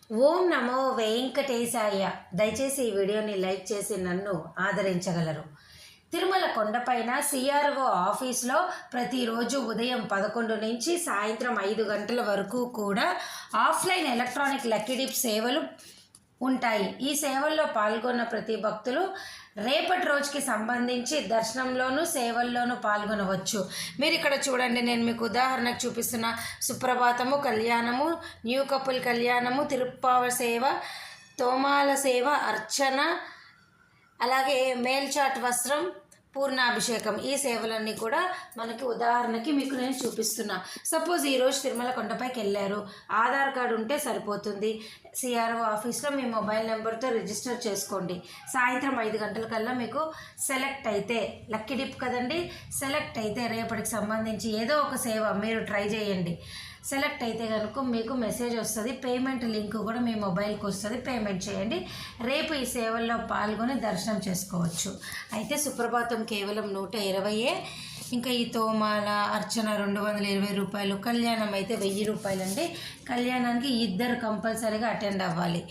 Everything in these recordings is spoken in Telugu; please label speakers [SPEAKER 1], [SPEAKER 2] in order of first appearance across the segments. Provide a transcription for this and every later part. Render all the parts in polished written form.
[SPEAKER 1] ఓం నమో వెంకటేశాయ. దయచేసి ఈ వీడియోని లైక్ చేసి నన్ను ఆదరించగలరు. తిరుమల కొండపైన సిఆర్ఓ ఆఫీస్లో ప్రతిరోజు ఉదయం 11 నుంచి సాయంత్రం 5 గంటల వరకు కూడా ఆఫ్లైన్ ఎలక్ట్రానిక్ లక్కీ డిప్ సేవలు ఉంటాయి. ఈ సేవల్లో పాల్గొన్న ప్రతి భక్తులు రేపటి రోజుకి సంబంధించి దర్శనంలోనూ సేవల్లోనూ పాల్గొనవచ్చు. మీరు ఇక్కడ చూడండి, నేను మీకు ఉదాహరణకు చూపిస్తున్న సుప్రభాతము, కళ్యాణము, న్యూ కపుల్ కళ్యాణము, తిరుప్పావ సేవ, తోమాల సేవ, అర్చన, అలాగే మేల్చాట్ వస్త్రం, పూర్ణాభిషేకం, ఈ సేవలన్నీ కూడా మనకి ఉదాహరణకి మీకు నేను చూపిస్తున్నా. సపోజ్ ఈరోజు తిరుమల కొండపైకి వెళ్ళారు, ఆధార్ కార్డు ఉంటే సరిపోతుంది. సిఆర్ఓ ఆఫీస్లో మీ మొబైల్ నెంబర్తో రిజిస్టర్ చేసుకోండి. సాయంత్రం 5 గంటలకల్లా మీకు సెలెక్ట్ అయితే, లక్కీ డిప్ కదండి, సెలెక్ట్ అయితే రేపటికి సంబంధించి ఏదో ఒక సేవ మీరు ట్రై చేయండి. సెలెక్ట్ అయితే కనుక మీకు మెసేజ్ వస్తుంది, పేమెంట్ లింక్ కూడా మీ మొబైల్కి వస్తుంది, పేమెంట్ చేయండి. రేపు ఈ సేవల్లో పాల్గొని దర్శనం చేసుకోవచ్చు. అయితే సుప్రభాతం కేవలం 120, ఇంకా ఈ తోమాల, అర్చన 220 రూపాయలు, కళ్యాణం అయితే 1000 రూపాయలండి. కళ్యాణానికి ఇద్దరు కంపల్సరీగా అటెండ్ అవ్వాలి.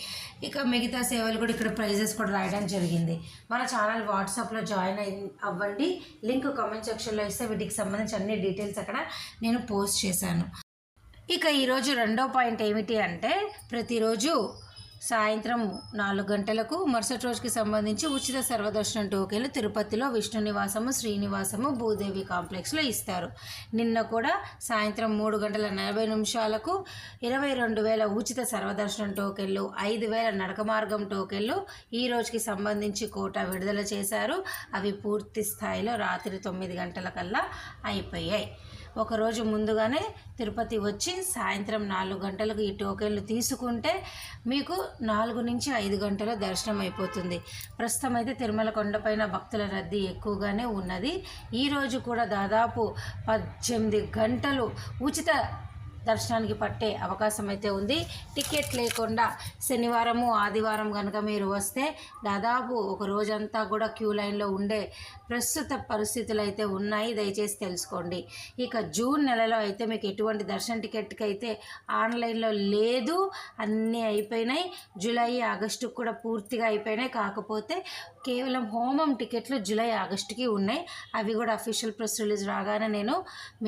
[SPEAKER 1] ఇక మిగతా సేవలు కూడా ఇక్కడ ప్రైజెస్ కూడా రాయడం జరిగింది. మన ఛానల్ వాట్సాప్లో జాయిన్ అవ్వండి, లింక్ కామెంట్ సెక్షన్లో ఇస్తే వీటికి సంబంధించి అన్ని డీటెయిల్స్ అక్కడ నేను పోస్ట్ చేశాను. ఇక ఈరోజు రెండో పాయింట్ ఏమిటి అంటే, ప్రతిరోజు సాయంత్రం 4 గంటలకు మరుసటి రోజుకి సంబంధించి ఉచిత సర్వదర్శనం టోకెన్లు తిరుపతిలో విష్ణు నివాసము, శ్రీనివాసము, భూదేవి కాంప్లెక్స్లో ఇస్తారు. నిన్న కూడా సాయంత్రం 3:40 22,000 ఉచిత సర్వదర్శనం టోకెన్లు, 5,000 నడక మార్గం టోకెన్లు ఈ రోజుకి సంబంధించి కోటా విడుదల చేశారు. అవి పూర్తి స్థాయిలో రాత్రి 9 గంటలకల్లా అయిపోయాయి. ఒకరోజు ముందుగానే తిరుపతి వచ్చి సాయంత్రం 4 గంటలకు ఈ టోకెన్లు తీసుకుంటే మీకు 4 నుంచి 5 గంటల దర్శనం అయిపోతుంది. ప్రస్తుతం అయితే తిరుమల కొండపైన భక్తుల రద్దీ ఎక్కువగానే ఉన్నది. ఈరోజు కూడా దాదాపు 18 గంటలు ఉచిత దర్శనానికి పట్టే అవకాశం అయితే ఉంది. టికెట్ లేకుండా శనివారము, ఆదివారం కనుక మీరు వస్తే దాదాపు ఒక రోజంతా కూడా క్యూ లైన్లో ఉండే ప్రస్తుత పరిస్థితులు అయితే ఉన్నాయి, దయచేసి తెలుసుకోండి. ఇక జూన్ నెలలో అయితే మీకు ఎటువంటి దర్శన టికెట్కి అయితే ఆన్లైన్లో లేదు, అన్నీ అయిపోయినాయి. జూలై, ఆగస్టుకు కూడా పూర్తిగా అయిపోయినాయి. కాకపోతే కేవలం హోమం టికెట్లు జూలై, ఆగస్టుకి ఉన్నాయి. అవి కూడా అఫీషియల్ ప్రెస్ రిలీజ్ రాగానే నేను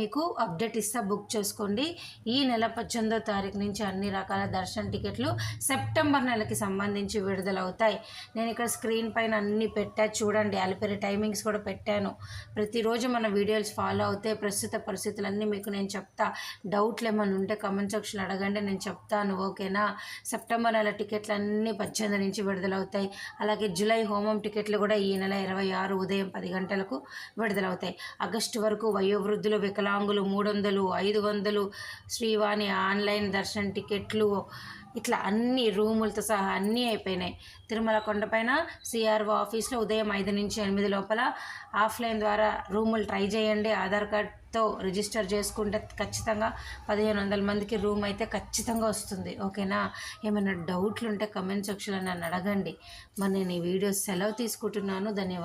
[SPEAKER 1] మీకు అప్డేట్ ఇస్తా, బుక్ చేసుకోండి. ఈ నెల 18వ తారీఖు నుంచి అన్ని రకాల దర్శన టికెట్లు సెప్టెంబర్ నెలకి సంబంధించి విడుదలవుతాయి. నేను ఇక్కడ స్క్రీన్ పైన అన్నీ పెట్టా చూడండి, అలిపిరి టైమింగ్స్ కూడా పెట్టాను. ప్రతిరోజు మన వీడియోస్ ఫాలో అవుతే ప్రస్తుత పరిస్థితులన్నీ మీకు నేను చెప్తా. డౌట్లు ఏమైనా ఉంటే కామెంట్ సెక్షన్ అడగండి, నేను చెప్తాను, ఓకేనా. సెప్టెంబర్ నెల టికెట్లు అన్నీ 18 నుంచి విడుదలవుతాయి. అలాగే జూలై హోమం టికెట్లు కూడా ఈ నెల 26 ఉదయం 10 గంటలకు విడుదలవుతాయి. ఆగస్టు వరకు వయోవృద్ధులు, వికలాంగులు 300, 500 శ్రీవాణి ఆన్లైన్ దర్శన టికెట్లు, ఇట్లా అన్ని రూములతో సహా అన్నీ అయిపోయినాయి. తిరుమల కొండపైన సిఆర్ఓ ఆఫీస్లో ఉదయం 5 నుంచి 8 లోపల ఆఫ్లైన్ ద్వారా రూములు ట్రై చేయండి. ఆధార్ కార్డ్తో రిజిస్టర్ చేసుకుంటే ఖచ్చితంగా 1500 మందికి రూమ్ అయితే ఖచ్చితంగా వస్తుంది, ఓకేనా. ఏమైనా డౌట్లు ఉంటే కమెంట్ సెక్షన్లో నన్ను అడగండి. మరి నేను ఈ వీడియో సెలవు తీసుకుంటున్నాను. ధన్యవాదాలు.